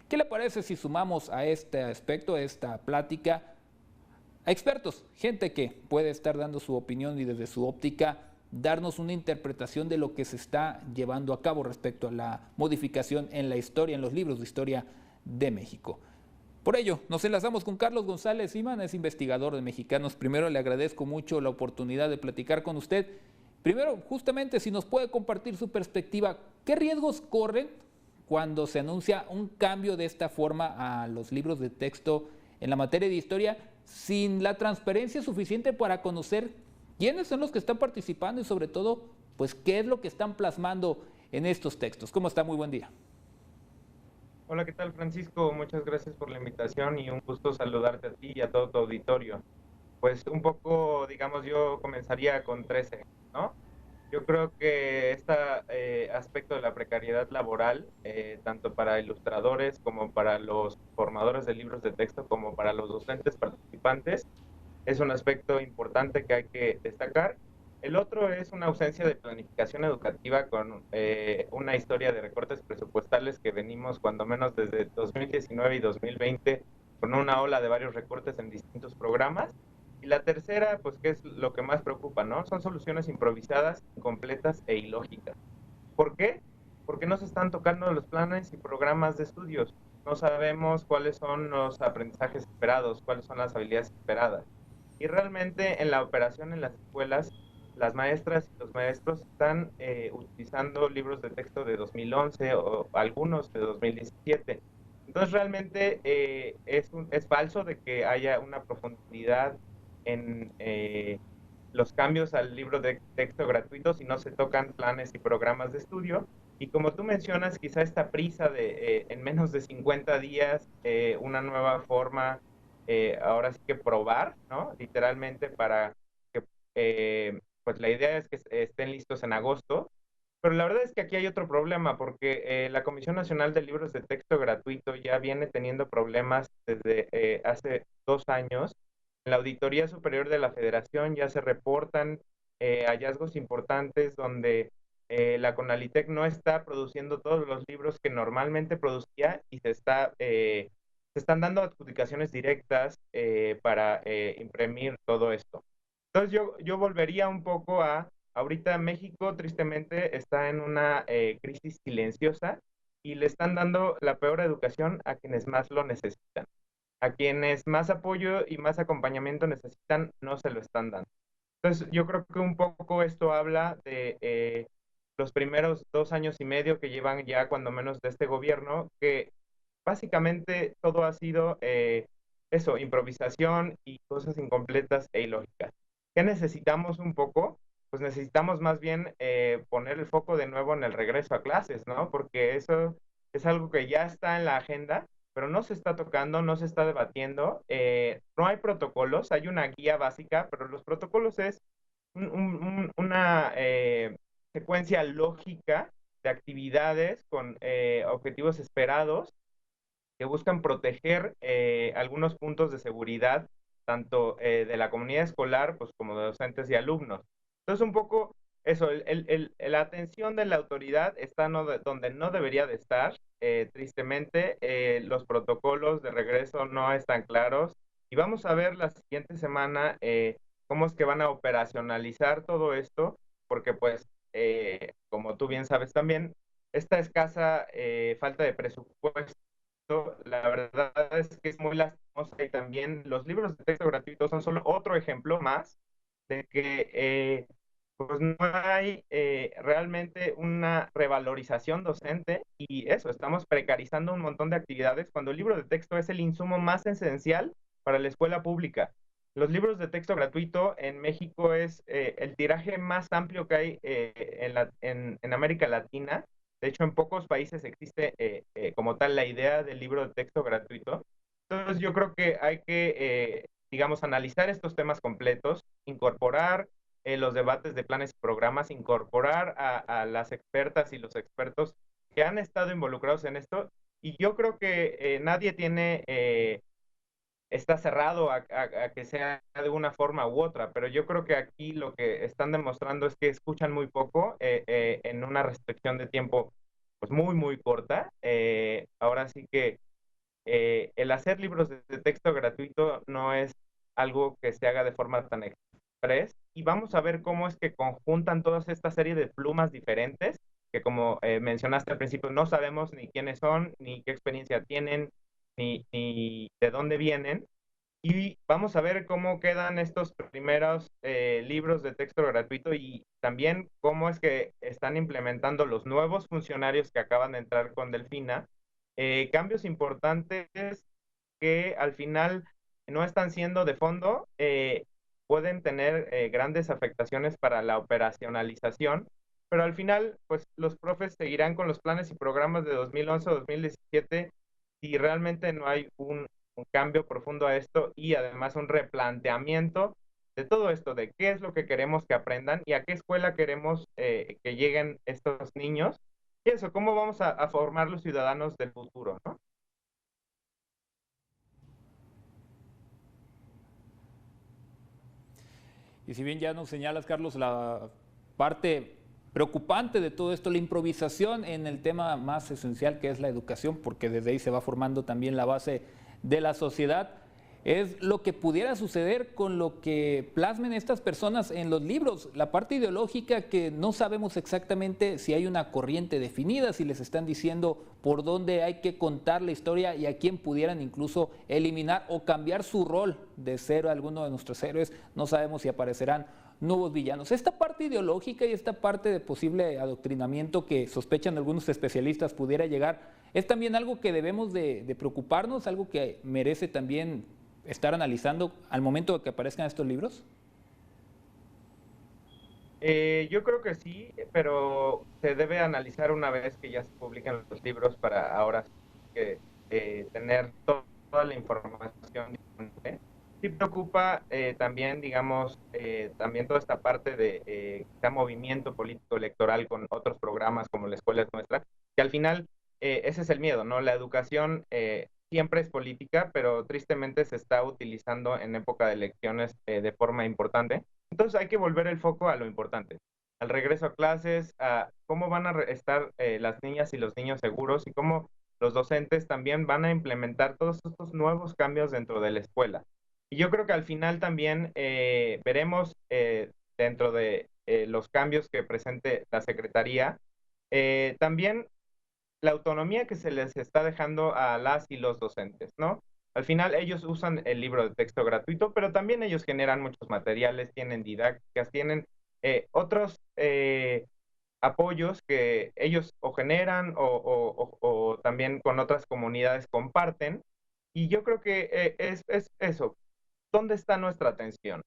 ¿Qué le parece si sumamos a este aspecto, a esta plática, a expertos, gente que puede estar dando su opinión y desde su óptica darnos una interpretación de lo que se está llevando a cabo respecto a la modificación en la historia, en los libros de historia de México? Por ello, nos enlazamos con Carlos González Iman, es investigador de Mexicanos. Primero le agradezco mucho la oportunidad de platicar con usted. Primero, justamente, si nos puede compartir su perspectiva, ¿qué riesgos corren cuando se anuncia un cambio de esta forma a los libros de texto en la materia de historia sin la transparencia suficiente para conocer quiénes son los que están participando y sobre todo, pues qué es lo que están plasmando en estos textos? ¿Cómo está? Muy buen día. Hola, ¿qué tal, Francisco? Muchas gracias por la invitación y un gusto saludarte a ti y a todo tu auditorio. Pues un poco, digamos, yo comenzaría con 13, ¿no? Yo creo que este aspecto de la precariedad laboral, tanto para ilustradores como para los formadores de libros de texto, como para los docentes participantes, es un aspecto importante que hay que destacar. El otro es una ausencia de planificación educativa con una historia de recortes presupuestales que venimos cuando menos desde 2019 y 2020 con una ola de varios recortes en distintos programas. Y la tercera, pues que es lo que más preocupa, ¿no? Son soluciones improvisadas, incompletas e ilógicas. ¿Por qué? Porque no se están tocando los planes y programas de estudios. No sabemos cuáles son los aprendizajes esperados, cuáles son las habilidades esperadas. Y realmente en la operación en las escuelas, las maestras y los maestros están utilizando libros de texto de 2011 o algunos de 2017. Entonces realmente es falso de que haya una profundidad en los cambios al libro de texto gratuito si no se tocan planes y programas de estudio. Y como tú mencionas, quizá esta prisa de en menos de 50 días una nueva forma, ahora sí que probar, ¿no? Literalmente para que, pues la idea es que estén listos en agosto. Pero la verdad es que aquí hay otro problema, porque la Comisión Nacional de Libros de Texto Gratuito ya viene teniendo problemas desde hace 2 años. En la Auditoría Superior de la Federación ya se reportan hallazgos importantes donde la Conalitec no está produciendo todos los libros que normalmente producía y se están dando adjudicaciones directas para imprimir todo esto. Entonces yo volvería un poco a, ahorita México tristemente está en una crisis silenciosa y le están dando la peor educación a quienes más lo necesitan. A quienes más apoyo y más acompañamiento necesitan, no se lo están dando. Entonces, yo creo que un poco esto habla de los primeros 2 años y medio que llevan ya, cuando menos, de este gobierno, que básicamente todo ha sido eso, improvisación y cosas incompletas e ilógicas. ¿Qué necesitamos un poco? Pues necesitamos más bien poner el foco de nuevo en el regreso a clases, ¿no? Porque eso es algo que ya está en la agenda, pero no se está tocando, no se está debatiendo. No hay protocolos, hay una guía básica, pero los protocolos es una secuencia lógica de actividades con objetivos esperados que buscan proteger algunos puntos de seguridad, tanto de la comunidad escolar, pues como de docentes y alumnos. Entonces, un poco eso, la atención de la autoridad está donde no debería de estar. Tristemente, los protocolos de regreso no están claros y vamos a ver la siguiente semana cómo es que van a operacionalizar todo esto, porque pues, como tú bien sabes también, esta escasa falta de presupuesto, la verdad es que es muy lastimosa, y también los libros de texto gratuitos son solo otro ejemplo más de que pues no hay realmente una revalorización docente, y eso, estamos precarizando un montón de actividades cuando el libro de texto es el insumo más esencial para la escuela pública. Los libros de texto gratuito en México es el tiraje más amplio que hay en América Latina. De hecho, en pocos países existe como tal la idea del libro de texto gratuito. Entonces, yo creo que hay que, digamos, analizar estos temas completos, incorporar los debates de planes y programas, incorporar a las expertas y los expertos que han estado involucrados en esto. Y yo creo que nadie está cerrado a que sea de una forma u otra, pero yo creo que aquí lo que están demostrando es que escuchan muy poco en una restricción de tiempo pues muy, muy corta. Ahora sí que el hacer libros de texto gratuito no es algo que se haga de forma tan express, y vamos a ver cómo es que conjuntan toda esta serie de plumas diferentes, que como mencionaste al principio, no sabemos ni quiénes son, ni qué experiencia tienen, ni de dónde vienen, y vamos a ver cómo quedan estos primeros libros de texto gratuito y también cómo es que están implementando los nuevos funcionarios que acaban de entrar con Delfina, cambios importantes que al final no están siendo de fondo, pueden tener grandes afectaciones para la operacionalización, pero al final, pues los profes seguirán con los planes y programas de 2011 o 2017 si realmente no hay un cambio profundo a esto y además un replanteamiento de todo esto, de qué es lo que queremos que aprendan y a qué escuela queremos que lleguen estos niños. Y eso, cómo vamos a formar los ciudadanos del futuro, ¿no? Y si bien ya nos señalas, Carlos, la parte preocupante de todo esto, la improvisación en el tema más esencial que es la educación, porque desde ahí se va formando también la base de la sociedad, es lo que pudiera suceder con lo que plasmen estas personas en los libros, la parte ideológica que no sabemos exactamente si hay una corriente definida, si les están diciendo por dónde hay que contar la historia y a quién pudieran incluso eliminar o cambiar su rol de ser alguno de nuestros héroes, no sabemos si aparecerán nuevos villanos. Esta parte ideológica y esta parte de posible adoctrinamiento que sospechan algunos especialistas pudiera llegar, es también algo que debemos de preocuparnos, algo que merece también estar analizando al momento de que aparezcan estos libros? Yo creo que sí, pero se debe analizar una vez que ya se publican los libros para ahora sí que tener toda la información disponible. Sí preocupa también, digamos, también toda esta parte de quizá movimiento político electoral con otros programas como la escuela es nuestra, que al final ese es el miedo, ¿no? La educación siempre es política, pero tristemente se está utilizando en época de elecciones de forma importante. Entonces hay que volver el foco a lo importante, al regreso a clases, a cómo van a estar las niñas y los niños seguros y cómo los docentes también van a implementar todos estos nuevos cambios dentro de la escuela. Y yo creo que al final también veremos dentro de los cambios que presente la Secretaría, también la autonomía que se les está dejando a las y los docentes, ¿no? Al final ellos usan el libro de texto gratuito, pero también ellos generan muchos materiales, tienen didácticas, tienen otros apoyos que ellos o generan o también con otras comunidades comparten. Y yo creo que es eso, ¿dónde está nuestra atención?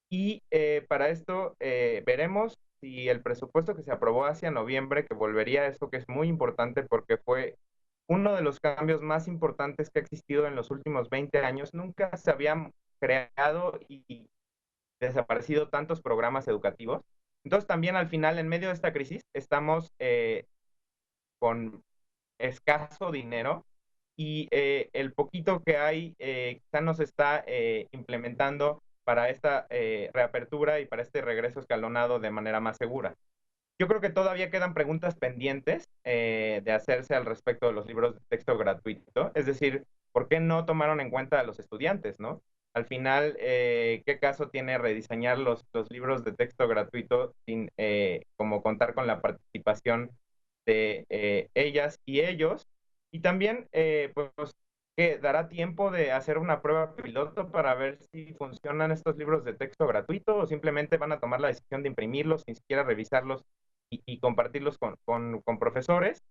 Y para esto veremos si el presupuesto que se aprobó hacia noviembre, que volvería a eso que es muy importante porque fue uno de los cambios más importantes que ha existido en los últimos 20 años, nunca se habían creado y desaparecido tantos programas educativos. Entonces también al final, en medio de esta crisis, estamos con escaso dinero y el poquito que hay quizá nos está implementando para esta reapertura y para este regreso escalonado de manera más segura. Yo creo que todavía quedan preguntas pendientes de hacerse al respecto de los libros de texto gratuito, es decir, ¿por qué no tomaron en cuenta a los estudiantes, no? Al final, ¿qué caso tiene rediseñar los libros de texto gratuito sin como contar con la participación de ellas y ellos? Y también, pues, que dará tiempo de hacer una prueba piloto para ver si funcionan estos libros de texto gratuito o simplemente van a tomar la decisión de imprimirlos sin siquiera revisarlos y compartirlos con profesores.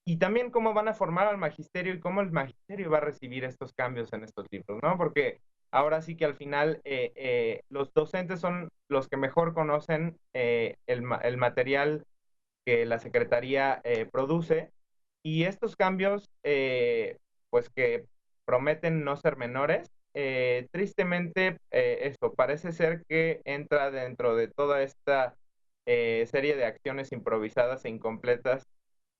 Y también cómo van a formar al magisterio y cómo el magisterio va a recibir estos cambios en estos libros, ¿no? Porque ahora sí que al final los docentes son los que mejor conocen el material que la Secretaría produce y estos cambios, pues que prometen no ser menores, tristemente esto parece ser que entra dentro de toda esta serie de acciones improvisadas e incompletas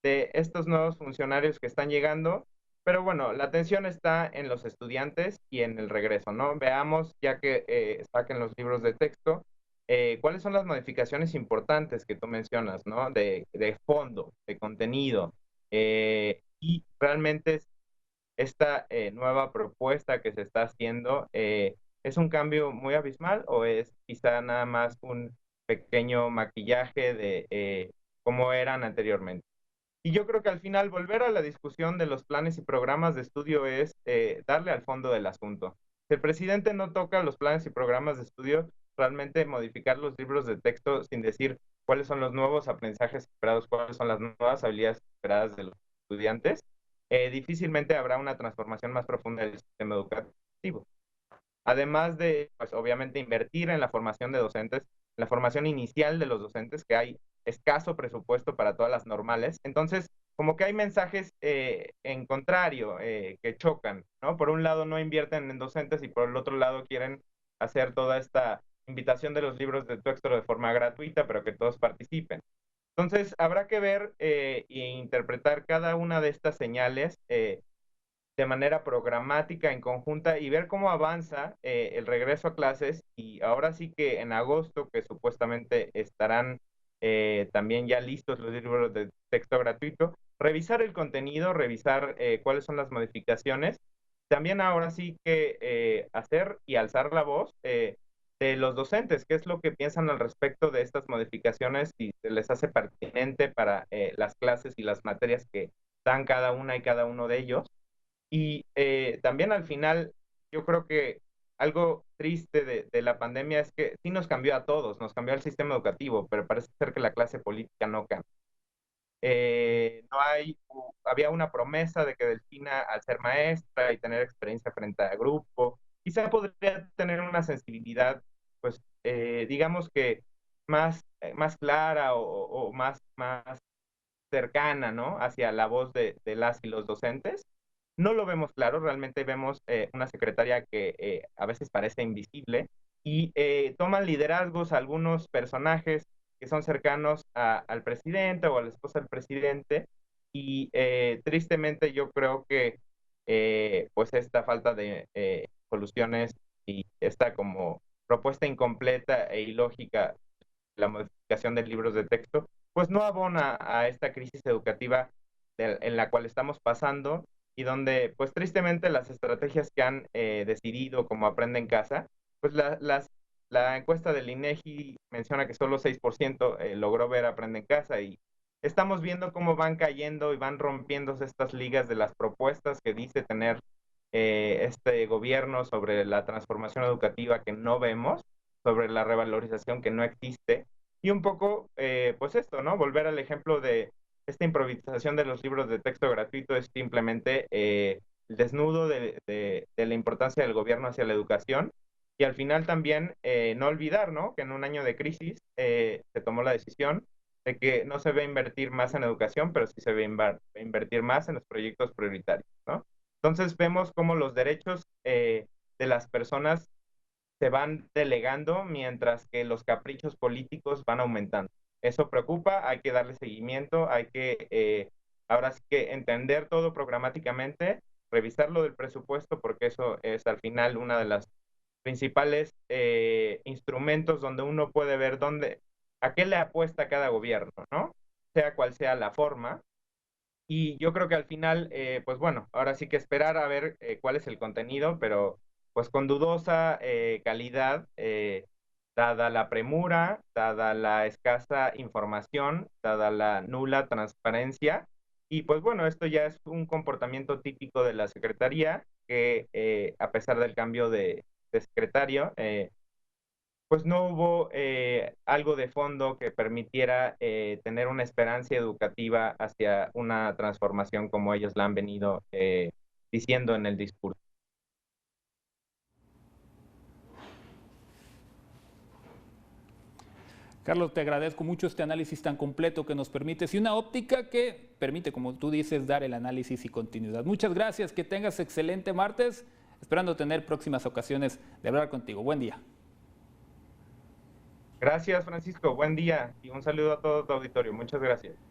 de estos nuevos funcionarios que están llegando. Pero bueno, la atención está en los estudiantes y en el regreso, ¿no? Veamos, ya que saquen los libros de texto, cuáles son las modificaciones importantes que tú mencionas, ¿no? De fondo, de contenido. Y realmente esta nueva propuesta que se está haciendo es un cambio muy abismal o es quizá nada más un pequeño maquillaje de cómo eran anteriormente. Y yo creo que al final volver a la discusión de los planes y programas de estudio es darle al fondo del asunto. Si el presidente no toca los planes y programas de estudio, realmente modificar los libros de texto sin decir cuáles son los nuevos aprendizajes esperados, cuáles son las nuevas habilidades esperadas de los estudiantes, difícilmente habrá una transformación más profunda del sistema educativo. Además de, pues obviamente, invertir en la formación de docentes, la formación inicial de los docentes, que hay escaso presupuesto para todas las normales. Entonces, como que hay mensajes en contrario que chocan, ¿no? Por un lado no invierten en docentes y por el otro lado quieren hacer toda esta invitación de los libros de texto de forma gratuita, pero que todos participen. Entonces, habrá que ver e interpretar cada una de estas señales de manera programática en conjunta y ver cómo avanza el regreso a clases y ahora sí que en agosto, que supuestamente estarán también ya listos los libros de texto gratuito, revisar el contenido, revisar cuáles son las modificaciones, también ahora sí que hacer y alzar la voz de los docentes, qué es lo que piensan al respecto de estas modificaciones y se les hace pertinente para las clases y las materias que dan cada una y cada uno de ellos. Y también al final, yo creo que algo triste de la pandemia es que sí nos cambió a todos, nos cambió al sistema educativo, pero parece ser que la clase política no cambia. No hay, había una promesa de que Delfina, al ser maestra y tener experiencia frente a grupo, quizá podría tener una sensibilidad, pues, digamos que más clara o más cercana, ¿no? Hacia la voz de las y los docentes. No lo vemos claro, realmente vemos una secretaria que a veces parece invisible y toman liderazgos algunos personajes que son cercanos al presidente o a la esposa del presidente y tristemente yo creo que pues esta falta de soluciones y esta como propuesta incompleta e ilógica, la modificación de libros de texto, pues no abona a esta crisis educativa en la cual estamos pasando y donde, pues tristemente, las estrategias que han decidido como Aprende en Casa, pues la encuesta del INEGI menciona que solo 6% logró ver Aprende en Casa y estamos viendo cómo van cayendo y van rompiéndose estas ligas de las propuestas que dice tener este gobierno sobre la transformación educativa que no vemos, sobre la revalorización que no existe, y un poco, pues esto, ¿no? Volver al ejemplo de esta improvisación de los libros de texto gratuito es simplemente el desnudo de la importancia del gobierno hacia la educación, y al final también no olvidar, ¿no? Que en un año de crisis se tomó la decisión de que no se ve invertir más en educación, pero sí se ve invertir más en los proyectos prioritarios, ¿no? Entonces vemos cómo los derechos de las personas se van delegando mientras que los caprichos políticos van aumentando. Eso preocupa, hay que darle seguimiento, hay que ahora sí que entender todo programáticamente, revisar lo del presupuesto, porque eso es al final una de las principales instrumentos donde uno puede ver a qué le apuesta cada gobierno, ¿no? Sea cual sea la forma. Y yo creo que al final, pues bueno, ahora sí que esperar a ver cuál es el contenido, pero pues con dudosa calidad, dada la premura, dada la escasa información, dada la nula transparencia. Y pues bueno, esto ya es un comportamiento típico de la Secretaría, que a pesar del cambio de secretario, pues no hubo algo de fondo que permitiera tener una esperanza educativa hacia una transformación como ellos la han venido diciendo en el discurso. Carlos, te agradezco mucho este análisis tan completo que nos permites y una óptica que permite, como tú dices, dar el análisis y continuidad. Muchas gracias, que tengas excelente martes, esperando tener próximas ocasiones de hablar contigo. Buen día. Gracias, Francisco. Buen día y un saludo a todo tu auditorio. Muchas gracias.